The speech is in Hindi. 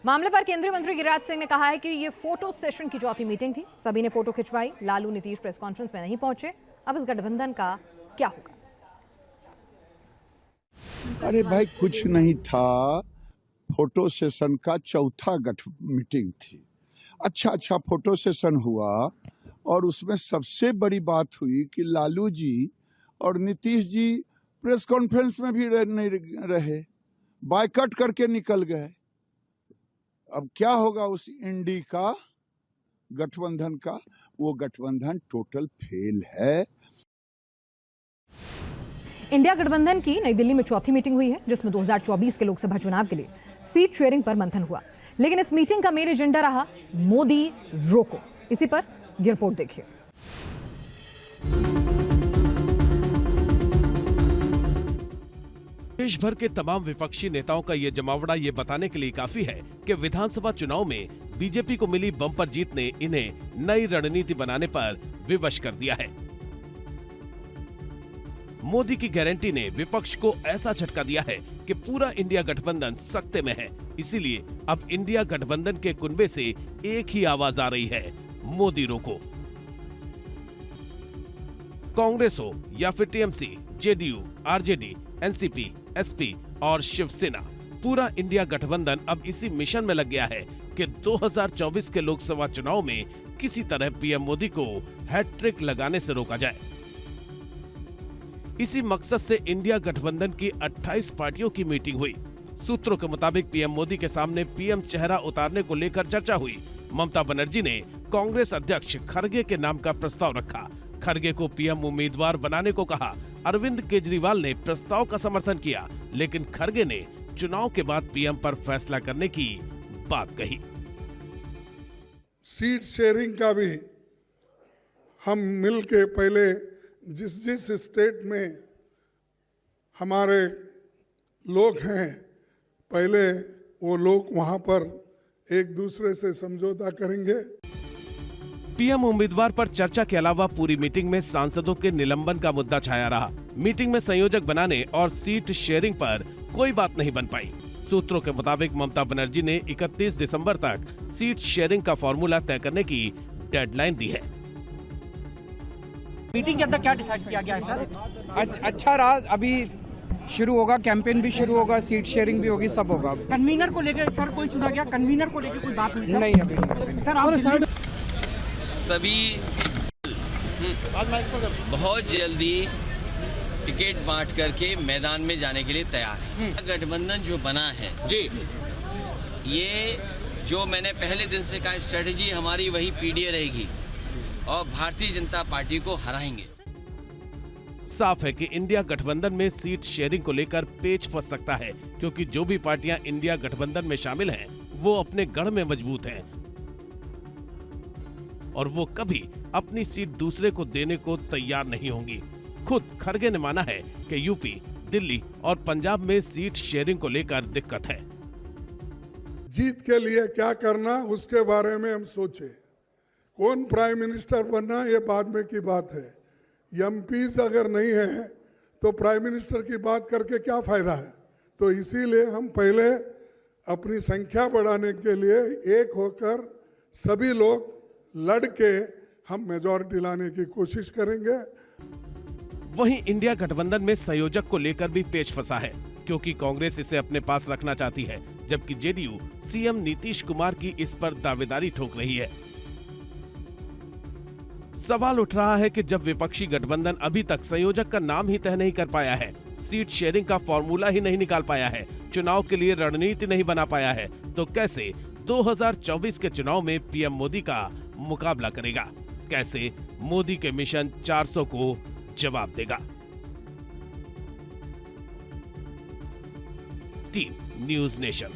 मामले पर केंद्रीय मंत्री गिरिराज सिंह ने कहा है कि ये फोटो सेशन की चौथी मीटिंग थी। सभी ने फोटो खिंचवाई। लालू नीतीश प्रेस कॉन्फ्रेंस में नहीं पहुंचे। अब इस गठबंधन का क्या होगा? अरे भाई, कुछ नहीं था। फोटो सेशन का चौथा मीटिंग थी। अच्छा फोटो सेशन हुआ और उसमें सबसे बड़ी बात हुई कि लालू जी और नीतीश जी प्रेस कॉन्फ्रेंस में भी नहीं रहे, बायकॉट करके निकल गए। अब क्या होगा उस इंडी का, गठबंधन का? वो गठबंधन टोटल फेल है। इंडिया गठबंधन की नई दिल्ली में चौथी मीटिंग हुई है, जिसमें 2024 के लोकसभा चुनाव के लिए सीट शेयरिंग पर मंथन हुआ। लेकिन इस मीटिंग का मेन एजेंडा रहा मोदी रोको। इसी पर ये रिपोर्ट देखिए। देश भर के तमाम विपक्षी नेताओं का ये जमावड़ा ये बताने के लिए काफी है कि विधानसभा चुनाव में बीजेपी को मिली बम्पर जीत ने इन्हें नई रणनीति बनाने पर विवश कर दिया है। मोदी की गारंटी ने विपक्ष को ऐसा झटका दिया है कि पूरा इंडिया गठबंधन सकते में है। इसीलिए अब इंडिया गठबंधन के कुनबे से एक ही आवाज आ रही है, मोदी रोको। कांग्रेस हो या फिर TMC, JDU, RJD, NCP, SP और शिवसेना, पूरा इंडिया गठबंधन अब इसी मिशन में लग गया है कि 2024 के लोकसभा चुनाव में किसी तरह पीएम मोदी को हैट्रिक लगाने से रोका जाए। इसी मकसद से इंडिया गठबंधन की 28 पार्टियों की मीटिंग हुई। सूत्रों के मुताबिक पीएम मोदी के सामने पीएम चेहरा उतारने को लेकर चर्चा हुई। ममता बनर्जी ने कांग्रेस अध्यक्ष खरगे के नाम का प्रस्ताव रखा। खरगे को पीएम उम्मीदवार बनाने को कहा। अरविंद केजरीवाल ने प्रस्ताव का समर्थन किया, लेकिन खरगे ने चुनाव के बाद पीएम पर फैसला करने की बात कही। सीट शेयरिंग का भी हम मिलके पहले जिस स्टेट में हमारे लोग हैं, पहले वो लोग वहां पर एक दूसरे से समझौता करेंगे। पीएम उम्मीदवार पर चर्चा के अलावा पूरी मीटिंग में सांसदों के निलंबन का मुद्दा छाया रहा। मीटिंग में संयोजक बनाने और सीट शेयरिंग पर कोई बात नहीं बन पाई। सूत्रों के मुताबिक ममता बनर्जी ने 31 दिसंबर तक सीट शेयरिंग का फॉर्मूला तय करने की डेडलाइन दी है। मीटिंग के अंदर क्या डिसाइड किया गया है सर? अच्छा रहा, अभी शुरू होगा, कैंपेन भी शुरू होगा, सीट शेयरिंग भी होगी, सब होगा। कन्वीनर को लेकर सर कोई चुना गया? कन्वीनर को लेकर कोई बात हुई? नहीं अभी सर आप सभी बहुत जल्दी टिकट बांट करके मैदान में जाने के लिए तैयार है। गठबंधन जो बना है जी, ये जो मैंने पहले दिन से कहा, स्ट्रेटेजी हमारी वही पीडीए रहेगी और भारतीय जनता पार्टी को हराएंगे। साफ है कि इंडिया गठबंधन में सीट शेयरिंग को लेकर पेच फंस सकता है, क्योंकि जो भी पार्टियां इंडिया गठबंधन में शामिल हैं, वो अपने गढ़ में मजबूत हैं और वो कभी अपनी सीट दूसरे को देने को तैयार नहीं होंगी। खुद खरगे ने माना है कि यूपी, दिल्ली और पंजाब में सीट शेयरिंग को लेकर दिक्कत है। जीत के लिए क्या करना, उसके बारे में हम सोचे। कौन प्राइम मिनिस्टर बनना, ये बाद में की बात है। एमपीज अगर नहीं है तो प्राइम मिनिस्टर की बात करके क्या फायदा है। तो इसीलिए हम पहले अपनी संख्या बढ़ाने के लिए एक होकर सभी लोग लड़के हम मेजॉरिटी लाने की कोशिश करेंगे। वहीं इंडिया गठबंधन में संयोजक को लेकर भी पेच फंसा है, क्योंकि कांग्रेस इसे अपने पास रखना चाहती है, जबकि जेडीयू सीएम नीतीश कुमार की इस पर दावेदारी ठोक रही है। सवाल उठ रहा है कि जब विपक्षी गठबंधन अभी तक संयोजक का नाम ही तय नहीं कर पाया है, सीट शेयरिंग का फॉर्मूला ही नहीं निकाल पाया है, चुनाव के लिए रणनीति नहीं बना पाया है, तो कैसे 2024 के चुनाव में पीएम मोदी का मुकाबला करेगा? कैसे मोदी के मिशन 400 को जवाब देगा? Team news nation.